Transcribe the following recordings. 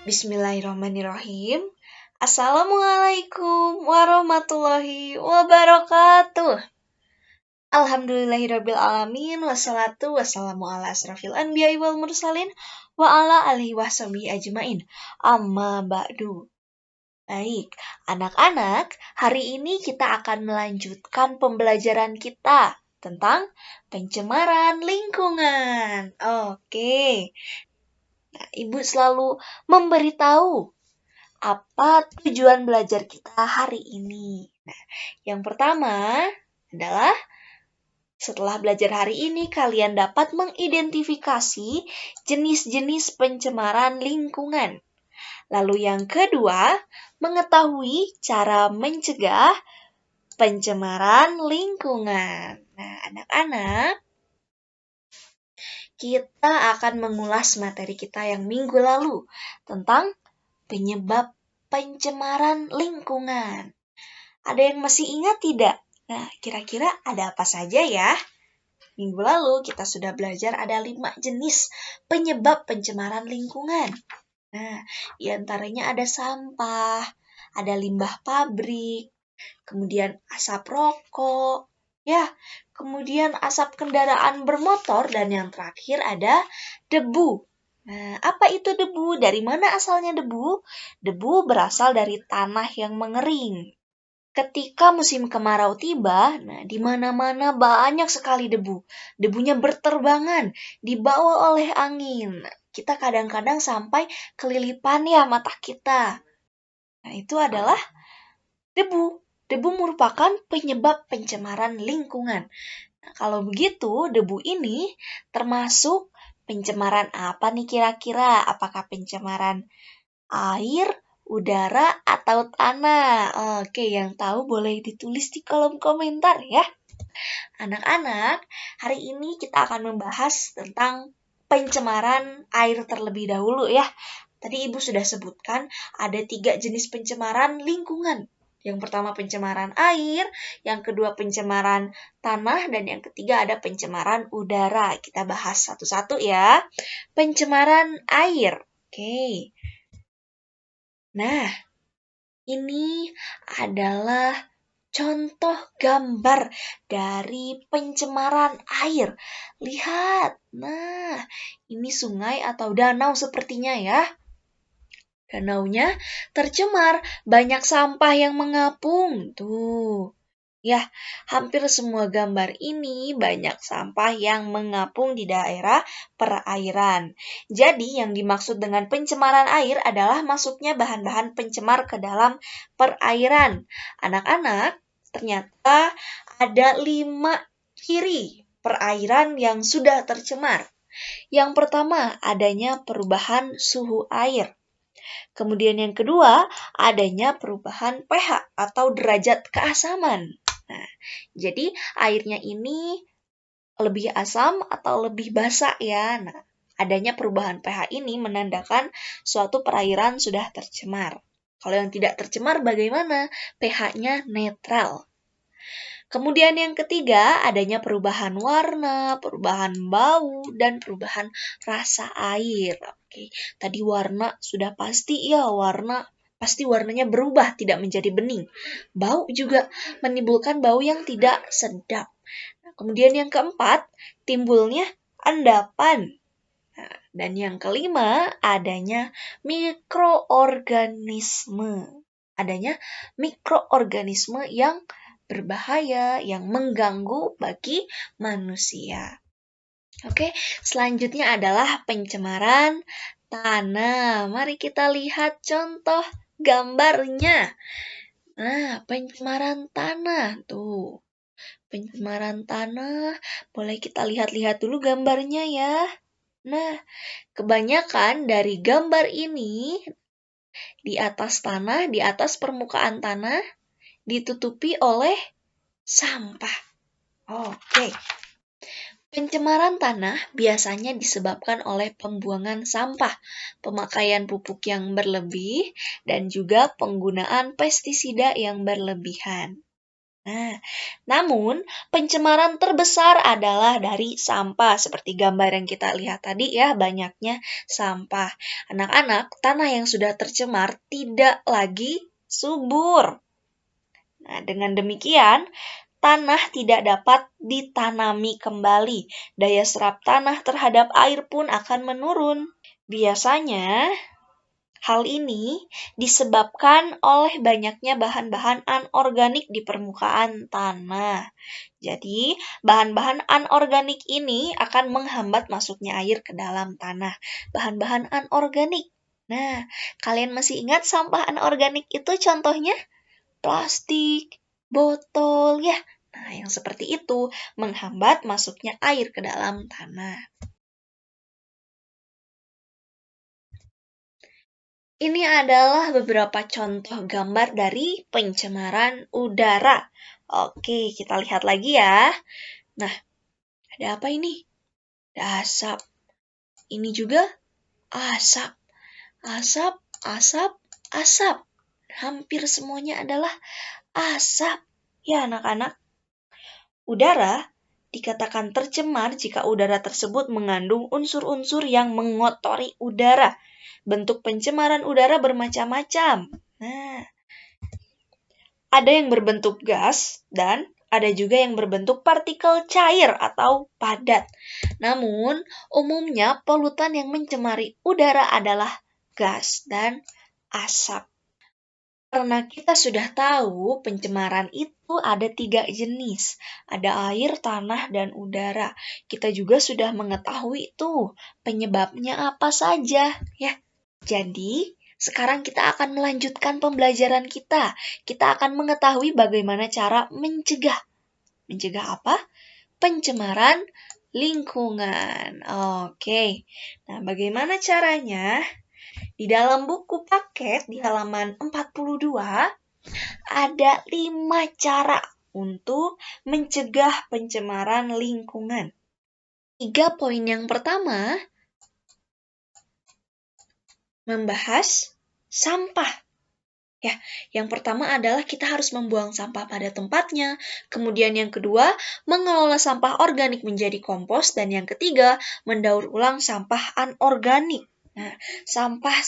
Bismillahirrahmanirrahim. Assalamualaikum warahmatullahi wabarakatuh. Alhamdulillahirrabbilalamin. Wassalatu wassalamu ala asrafil anbiya'i wal mursalin wa ala alihi washabihi ajmain. Amma ba'du. Baik, anak-anak, hari ini kita akan melanjutkan pembelajaran kita tentang pencemaran lingkungan. Oke. Nah, Ibu selalu memberitahu apa tujuan belajar kita hari ini. Nah, yang pertama adalah setelah belajar hari ini kalian dapat mengidentifikasi jenis-jenis pencemaran lingkungan. Lalu yang kedua, mengetahui cara mencegah pencemaran lingkungan. Nah, anak-anak, kita akan mengulas materi kita yang minggu lalu tentang penyebab pencemaran lingkungan. Ada yang masih ingat tidak? Nah, kira-kira ada apa saja ya? Minggu lalu kita sudah belajar ada 5 jenis penyebab pencemaran lingkungan. Nah, di antaranya ada sampah, ada limbah pabrik, kemudian asap rokok, kemudian asap kendaraan bermotor, dan yang terakhir ada debu. Nah, apa itu debu? Dari mana asalnya debu? Debu berasal dari tanah yang mengering. Ketika musim kemarau tiba, di mana-mana banyak sekali debu. Debunya berterbangan, dibawa oleh angin. Kita kadang-kadang sampai kelilipan ya mata kita. Nah, itu adalah debu. Debu merupakan penyebab pencemaran lingkungan. Nah, kalau begitu, debu ini termasuk pencemaran apa nih kira-kira? Apakah pencemaran air, udara, atau tanah? Oke, yang tahu boleh ditulis di kolom komentar ya. Anak-anak, hari ini kita akan membahas tentang pencemaran air terlebih dahulu ya. Tadi Ibu sudah sebutkan ada 3 jenis pencemaran lingkungan. Yang pertama pencemaran air, yang kedua pencemaran tanah, dan yang ketiga ada pencemaran udara. Kita bahas satu-satu ya. Pencemaran air. Oke. Nah, ini adalah contoh gambar dari pencemaran air. Lihat, nah ini sungai atau danau sepertinya ya. Danaunya tercemar, banyak sampah yang mengapung. Tuh, ya, hampir semua gambar ini banyak sampah yang mengapung di daerah perairan. Jadi, yang dimaksud dengan pencemaran air adalah masuknya bahan-bahan pencemar ke dalam perairan. Anak-anak, ternyata ada 5 ciri perairan yang sudah tercemar. Yang pertama, adanya perubahan suhu air. Kemudian yang kedua, adanya perubahan pH atau derajat keasaman. Nah, jadi airnya ini lebih asam atau lebih basa ya. Nah, adanya perubahan pH ini menandakan suatu perairan sudah tercemar. Kalau yang tidak tercemar bagaimana? pH-nya netral. Kemudian yang ketiga, adanya perubahan warna, perubahan bau, dan perubahan rasa air. Oke, tadi warna sudah pasti ya, pasti warnanya berubah, tidak menjadi bening. Bau juga menimbulkan bau yang tidak sedap. Nah, kemudian yang keempat, timbulnya endapan. Nah, dan yang kelima, adanya mikroorganisme. Adanya mikroorganisme yang berbahaya, yang mengganggu bagi manusia. Oke, selanjutnya adalah pencemaran tanah. Mari kita lihat contoh gambarnya. Nah, pencemaran tanah. Tuh, pencemaran tanah. Boleh kita lihat-lihat dulu gambarnya ya. Nah, kebanyakan dari gambar ini di atas tanah, di atas permukaan tanah, ditutupi oleh sampah. Oke. Pencemaran tanah biasanya disebabkan oleh pembuangan sampah, pemakaian pupuk yang berlebih, dan juga penggunaan pestisida yang berlebihan. Nah, namun pencemaran terbesar adalah dari sampah, seperti gambar yang kita lihat tadi ya, banyaknya sampah. Anak-anak, tanah yang sudah tercemar tidak lagi subur. Nah, dengan demikian, tanah tidak dapat ditanami kembali. Daya serap tanah terhadap air pun akan menurun. Biasanya, hal ini disebabkan oleh banyaknya bahan-bahan anorganik di permukaan tanah. Jadi, bahan-bahan anorganik ini akan menghambat masuknya air ke dalam tanah. Bahan-bahan anorganik. Nah, kalian masih ingat sampah anorganik itu contohnya? Plastik, botol, ya. Nah, yang seperti itu menghambat masuknya air ke dalam tanah. Ini adalah beberapa contoh gambar dari pencemaran udara. Oke, kita lihat lagi ya. Nah, ada apa ini? Ada asap. Ini juga asap. Asap, asap, asap. Hampir semuanya adalah asap. Ya, anak-anak. Udara dikatakan tercemar jika udara tersebut mengandung unsur-unsur yang mengotori udara. Bentuk pencemaran udara bermacam-macam. Nah, ada yang berbentuk gas dan ada juga yang berbentuk partikel cair atau padat. Namun, umumnya polutan yang mencemari udara adalah gas dan asap. Karena kita sudah tahu pencemaran itu ada 3 jenis. Ada air, tanah, dan udara. Kita juga sudah mengetahui itu penyebabnya apa saja, ya. Jadi, sekarang kita akan melanjutkan pembelajaran kita. Kita akan mengetahui bagaimana cara mencegah. Mencegah apa? Pencemaran lingkungan. Oke. Nah, bagaimana caranya? Di dalam buku paket di halaman 42 ada 5 cara untuk mencegah pencemaran lingkungan. 3 poin yang pertama membahas sampah. Ya, yang pertama adalah kita harus membuang sampah pada tempatnya. Kemudian yang kedua, mengelola sampah organik menjadi kompos. Dan yang ketiga, mendaur ulang sampah anorganik. Nah, sampah.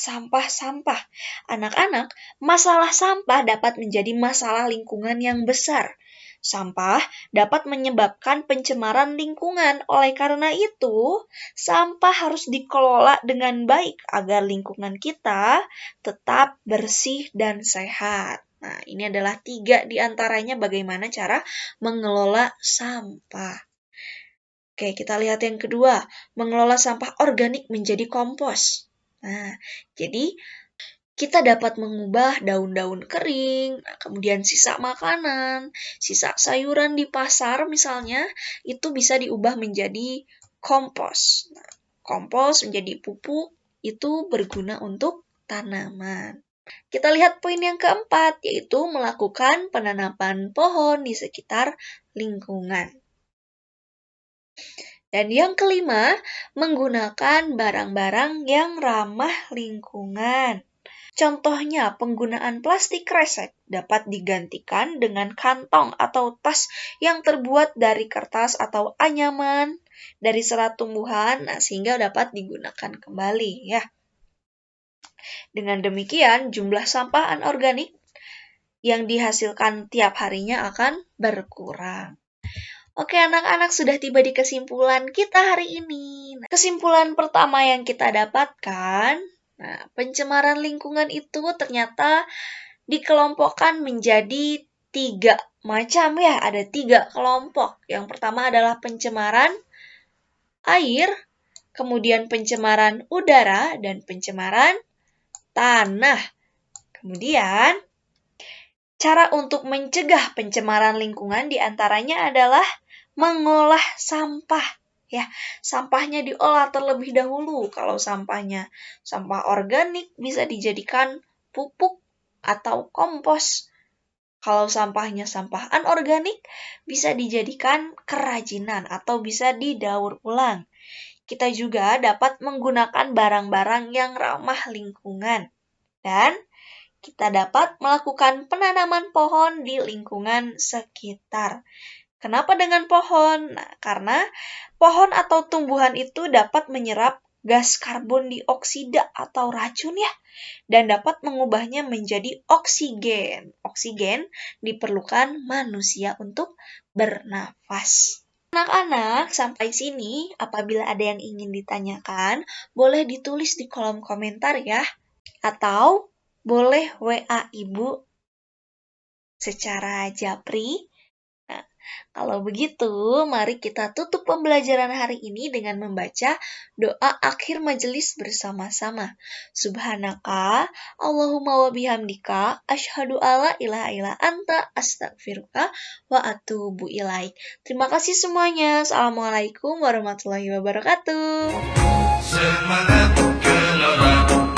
Anak-anak, masalah sampah dapat menjadi masalah lingkungan yang besar. Sampah dapat menyebabkan pencemaran lingkungan. Oleh karena itu, sampah harus dikelola dengan baik agar lingkungan kita tetap bersih dan sehat. Nah, ini adalah 3 di antaranya bagaimana cara mengelola sampah. Oke, kita lihat yang kedua, mengelola sampah organik menjadi kompos. Nah, jadi kita dapat mengubah daun-daun kering, kemudian sisa makanan, sisa sayuran di pasar misalnya, itu bisa diubah menjadi kompos. Nah, kompos menjadi pupuk, itu berguna untuk tanaman. Kita lihat poin yang keempat, yaitu melakukan penanaman pohon di sekitar lingkungan. Dan yang kelima, menggunakan barang-barang yang ramah lingkungan. Contohnya, penggunaan plastik kresek dapat digantikan dengan kantong atau tas yang terbuat dari kertas atau anyaman dari serat tumbuhan, sehingga dapat digunakan kembali ya. Dengan demikian, jumlah sampah anorganik yang dihasilkan tiap harinya akan berkurang. Oke, anak-anak, sudah tiba di kesimpulan kita hari ini. Kesimpulan pertama yang kita dapatkan, pencemaran lingkungan itu ternyata dikelompokkan menjadi 3 macam ya, ada 3 kelompok. Yang pertama adalah pencemaran air, kemudian pencemaran udara, dan pencemaran tanah. Kemudian, cara untuk mencegah pencemaran lingkungan diantaranya adalah mengolah sampah. Ya, sampahnya diolah terlebih dahulu. Kalau sampahnya sampah organik bisa dijadikan pupuk atau kompos. Kalau sampahnya sampah anorganik bisa dijadikan kerajinan atau bisa didaur ulang. Kita juga dapat menggunakan barang-barang yang ramah lingkungan. Dan kita dapat melakukan penanaman pohon di lingkungan sekitar. Kenapa dengan pohon? Nah, karena pohon atau tumbuhan itu dapat menyerap gas karbon dioksida atau racun ya, dan dapat mengubahnya menjadi oksigen. Oksigen diperlukan manusia untuk bernafas. Anak-anak, sampai sini apabila ada yang ingin ditanyakan, boleh ditulis di kolom komentar ya, atau boleh WA Ibu secara japri. Nah, kalau begitu, mari kita tutup pembelajaran hari ini dengan membaca doa akhir majelis bersama-sama. Subhanaka, Allahumma wa bihamdika, asyhadu alla ilaha illa anta, astaghfiruka wa atubu ilaik. Terima kasih semuanya. Assalamualaikum warahmatullahi wabarakatuh. Semangat gelora